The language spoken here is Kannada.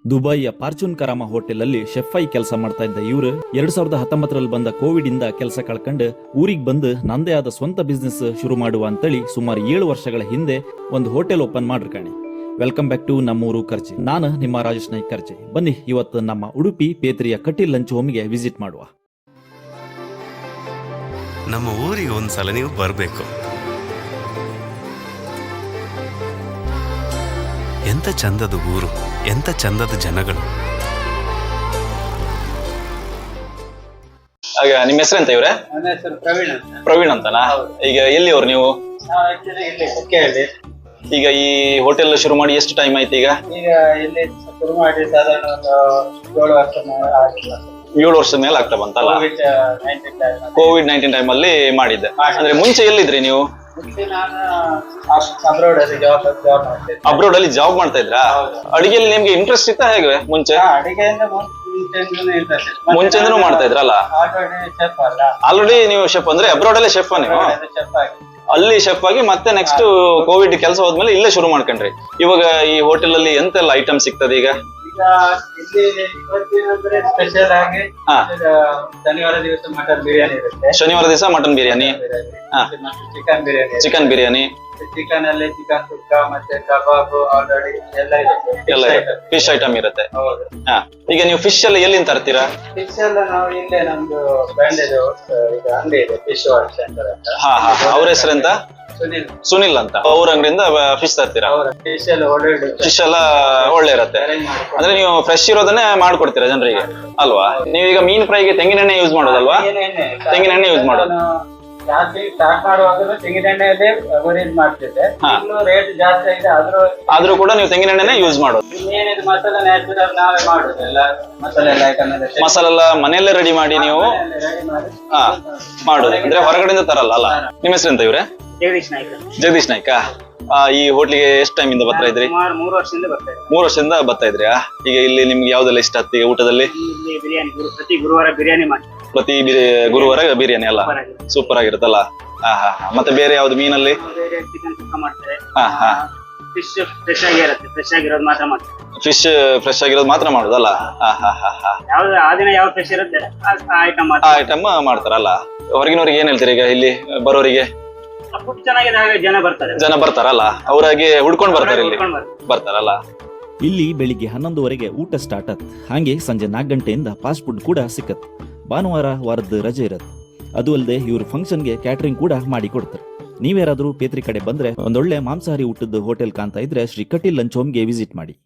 ದುಬೈಯ ಫಾರ್ಚೂನ್ ಕರಾಮ ಹೋಟೆಲ್ ಅಲ್ಲಿ ಶೆಫ್ ಆಗಿ ಕೆಲಸ ಮಾಡ್ತಾ ಇದ್ದ ಇವರು 2019ರಲ್ಲಿ ಬಂದ ಕೋವಿಡ್ ಇಂದ ಕೆಲಸ ಕಳ್ಕೊಂಡು ಊರಿಗೆ ಬಂದು ನಂದೇ ಆದ ಸ್ವಂತ ಬಿಸ್ನೆಸ್ ಶುರು ಮಾಡುವ ಅಂತೇಳಿ ಸುಮಾರು 7 ವರ್ಷಗಳ ಹಿಂದೆ ಒಂದು ಹೋಟೆಲ್ ಓಪನ್ ಮಾಡಿರ್ಕಾಣಿ. ವೆಲ್ಕಮ್ ಬ್ಯಾಕ್ ಟು ನಮ್ಮೂರು ಕರ್ಜಿ. ನಾನು ನಿಮ್ಮ ರಾಜೇಶ್ ನಾಯ್ಕ್ ಕರ್ಜಿ. ಬನ್ನಿ ಇವತ್ತು ನಮ್ಮ ಉಡುಪಿ ಪೇತ್ರಿಯ ಕಟೀಲ್ ಲಂಚ್ ಹೋಮ್ಗೆ ವಿಸಿಟ್ ಮಾಡುವ. ನಮ್ಮ ಊರಿಗೆ ಒಂದ್ಸಲ ನೀವು ಬರಬೇಕು. ಎಂತ ಚಂದದ ಊರು, ಎಂತ ಚಂದದ ಜನಗಳು. ಆಗ ನಿಮ್ಮ ಹೆಸರು ಎಂತ ಇವ್ರೆ? ನನ್ನ ಹೆಸರು ಪ್ರವೀಣ್ ಅಂತ. ಪ್ರವೀಣ್ ಅಂತನಾ? ಈಗ ಎಲ್ಲಿಯವ್ರು ನೀವು? ನಾವು actually ಇಲ್ಲಿ ಕುಕ್ಕೆಹಳ್ಳಿ. ಈಗ ಈ ಹೋಟೆಲ್ ಶುರು ಮಾಡಿ ಎಷ್ಟು ಟೈಮ್ ಆಯ್ತು ಈಗ? ಈಗ ಇಲ್ಲಿ ಶುರು ಮಾಡಿ ಸಾಧಾರಣ ಒಂದು 7 ವರ್ಷ ಆಗಿಲ್ಲ. 7 ವರ್ಷದ ಮೇಲೆ ಆಗ್ತಾ ಬಂತಲ್ಲ? ಕೋವಿಡ್-19 ಟೈಮ್ ಅಲ್ಲಿ ಮಾಡಿದ್ದೆ. ಅಂದ್ರೆ ಮುಂಚೆ ಎಲ್ಲಿದ್ರಿ ನೀವು? ಮುಂಚೆ ನಾನು ಅಬ್ರಾಡ್ ಅಲ್ಲಿ ಜಾಬ್ ಮಾಡ್ತಿದ್ದೆ. ಅಬ್ರೋಡ್ ಅಲ್ಲಿ ಜಾಬ್ ಮಾಡ್ತಾ ಇದ್ರಾ? ಅಡಿಗೆಯಲ್ಲಿ ನಿಮ್ಗೆ ಇಂಟ್ರೆಸ್ಟ್ ಇತ್ತಾ ಹೇಗೆ ಮುಂಚೆ? ಅಡಿಗೆಯಿಂದ ಮುಂಚೆಂದನೂ ಮಾಡ್ತಾ ಇದ್ರಲ್ಲ? ಆಲ್ರೆಡಿ ಚೆಫ್ ಅಲ್ಲ. ಆಲ್ರೆಡಿ ನೀವು ಶೆಫ್ ಅಂದ್ರೆ ಅಬ್ರೋಡ್ ಅಲ್ಲೇ ಶೆಫ್ ನೀವು? ಚೆಫ್ ಆಗಿ ಅಲ್ಲಿ ಶೆಫ್ ಆಗಿ ಮತ್ತೆ ನೆಕ್ಸ್ಟ್ ಕೋವಿಡ್ ಕೆಲಸ ಹೋದ್ಮೇಲೆ ಇಲ್ಲೇ ಶುರು ಮಾಡ್ಕೊಂಡ್ರಿ. ಇವಾಗ ಈ ಹೋಟೆಲ್ ಅಲ್ಲಿ ಎಂತೆಲ್ಲ ಐಟಮ್ ಸಿಗ್ತದೆ ಈಗ? ಈಗ ಇಲ್ಲಿ ಇವತ್ತಿನಂದ್ರೆ ಸ್ಪೆಷಲ್ ಆಗಿ ಶನಿವಾರ ದಿವಸ ಮಟನ್ ಬಿರಿಯಾನಿ ಇರುತ್ತೆ. ಶನಿವಾರ ದಿವಸ mutton biryani, chicken biryani, chicken biryani, chicken ಅಲ್ಲಿ ಚಿಕನ್ ಸುಕ್ಕ ಮತ್ತೆ ಕಬಾಬ್ ಆಲ್ರೆಡಿ ಎಲ್ಲ ಇದೆ. ಫಿಶ್ ಐಟಮ್ ಇರುತ್ತೆ. ಹೌದು. ಈಗ ನೀವು ಫಿಶ್ ಎಲ್ಲ ಎಲ್ಲಿಂದ ತರ್ತೀರಾ? ಫಿಶ್ ಎಲ್ಲ ನಾವು ಇಲ್ಲೇ ನಮ್ದು ಬ್ರ್ಯಾಂಡೆಡ್ ಈಗ ಅಂಗಡಿ ಇದೆ, ಫಿಶ್ ವರ್ಲ್ಡ್ ಸೆಂಟರ್ ಅಂತ. ಅವ್ರ ಹೆಸರೆಂತ? ಸುನಿಲ್. ಸುನಿಲ್ ಅಂತ. ಅವ್ರ ಅಂಗಡಿಯಿಂದ ಫಿಶ್ ತರ್ತೀರಾ? ಫಿಶ್ ಎಲ್ಲ ಒಳ್ಳೆ ಫಿಶ್ ಎಲ್ಲ ಒಳ್ಳೆ ಇರುತ್ತೆ. ಅಂದ್ರೆ ನೀವು ಫ್ರೆಶ್ ಇರೋದನ್ನೇ ಮಾಡ್ಕೊಡ್ತೀರಾ ಜನರಿಗೆ ಅಲ್ವಾ? ನೀವೀಗ ಮೀನ್ ಫ್ರೈಗೆ ತೆಂಗಿನ ಎಣ್ಣೆ ಯೂಸ್ ಮಾಡೋದಲ್ವಾ? ತೆಂಗಿನ ಎಣ್ಣೆ ಯೂಸ್ ಮಾಡೋದು. ಜಾಸ್ತಿ ಸ್ಟಾರ್ಟ್ ಮಾಡುವಾಗ ತೆಂಗಿನ ಎಣ್ಣೆಯಲ್ಲೇ ಯೂಸ್ ಮಾಡ್ತಿದ್ದೆ. ರೇಟ್ ಜಾಸ್ತಿ ಆಗಿದೆ ಆದ್ರೂ ಕೂಡ ನೀವು ತೆಂಗಿನ ಎಣ್ಣೆನೇ ಯೂಸ್ ಮಾಡೋದು. ಏನಿದೆ ಮಸಾಲೆ ನ್ಯಾಚುರಲ್ ನಾವೇ ಮಾಡುದು. ಎಲ್ಲ ಮಸಾಲೆ ಎಲ್ಲ ಐಟಮ್ ಎಲ್ಲ ಮಸಾಲೆ ಎಲ್ಲ ಮನೆಯಲ್ಲೇ ರೆಡಿ ಮಾಡಿ ನೀವು ರೆಡಿ ಮಾಡಿ ಮಾಡೋದು. ಅಂದ್ರೆ ಹೊರಗಡೆಯಿಂದ ತರಲ್ಲ ಅಲ್ಲ? ನಿಮ್ಮ ಹೆಸರು ಎಂತ ಇವ್ರೆ? ಜಗದೀಶ್ ನಾಯ್ಕ. ಜಗದೀಶ್ ನಾಯ್ಕ. ಈ ಹೋಟ್ಲಿಗೆ ಎಷ್ಟು ಟೈಮ್ ಇಂದ ಬರ್ತಾ ಇದ್ರಿ? ಸುಮಾರು 3 ವರ್ಷದಿಂದ ಬರ್ತಾ ಇದ್ದೆ. 3 ವರ್ಷದಿಂದ ಬರ್ತಾ ಇದ್ರಿ. ಈಗ ಇಲ್ಲಿ ನಿಮ್ಗೆ ಯಾವ್ದೆಲ್ಲ ಇಷ್ಟ ಆಗ್ತದೆ ಊಟದಲ್ಲಿ? ಇಲ್ಲಿ ಬಿರಿಯಾನಿ ಪ್ರತಿ ಗುರುವಾರ ಬಿರಿಯಾನಿ ಮಾಡ್ತೀವಿ. ಪ್ರತಿ ಗುರುವಾರ ಬಿರಿಯಾನಿ ಅಲ್ಲ? ಸೂಪರ್ ಆಗಿರುತ್ತಲ್ಲ? ಮತ್ತೆ ಬೇರೆ ಯಾವ್ದು ಮೀನಲ್ಲಿ? ಚಿಕನ್ ಸುಕ್ಕ ಮಾಡ್ತಾರೆ. ಫಿಶ್ ಫ್ರೆಶ್ ಆಗಿರುತ್ತೆ, ಫ್ರೆಶ್ ಆಗಿರೋದು ಮಾತ್ರ ಮಾಡ್ತಾರೆ. ಫಿಶ್ ಫ್ರೆಶ್ ಆಗಿರೋದು ಮಾತ್ರ ಮಾಡೋದಲ್ಲ? ಯಾವ್ದು ಆ ದಿನ ಯಾವ ಫ್ರೆಶ್ ಇರುತ್ತೆ ಆ ಐಟಮ್ ಆ ಐಟಮ್ ಮಾಡ್ತಾರಲ್ಲ? ಹೊರಗಿನವ್ರಿಗೆ ಏನ್ ಹೇಳ್ತೀರಿ ಈಗ ಇಲ್ಲಿ ಬರೋರಿಗೆ? ಫುಡ್ ಚೆನ್ನಾಗಿದೆ, ಹಾಗೆ ಜನ ಬರ್ತಾರಲ್ಲ? ಅವ್ರಾಗೆ ಹುಡ್ಕೊಂಡ್ ಬರ್ತಾರೆ ಇಲ್ಲಿ ಬರ್ತಾರಲ್ಲ? ಇಲ್ಲಿ ಬೆಳಿಗ್ಗೆ 11ವರೆಗೆ ಊಟ ಸ್ಟಾರ್ಟ್ ಆತ್. ಹಾಗೆ ಸಂಜೆ 4 ಗಂಟೆಯಿಂದ ಫಾಸ್ಟ್ ಫುಡ್ ಕೂಡ ಸಿಕ್ಕತ್. ಭಾನುವಾರ ವಾರದ ರಜೆ ಇರತ್ತೆ. ಅದು ಅಲ್ಲದೆ ಇವ್ರ ಫಂಕ್ಷನ್ಗೆ ಕ್ಯಾಟರಿಂಗ್ ಕೂಡ ಮಾಡಿ ಕೊಡ್ತಾರೆ. ನೀವ್ಯಾರಾದ್ರೂ ಪೇತ್ರಿ ಕಡೆ ಬಂದ್ರೆ ಒಂದೊಳ್ಳೆ ಮಾಂಸಾಹಾರಿ ಊಟದ ಹೋಟೆಲ್ ಕಾಣ್ತಾ ಇದ್ರೆ ಶ್ರೀ ಕಟೀಲ್ ಲಂಚ್ ಹೋಮ್ಗೆ ವಿಸಿಟ್ ಮಾಡಿ.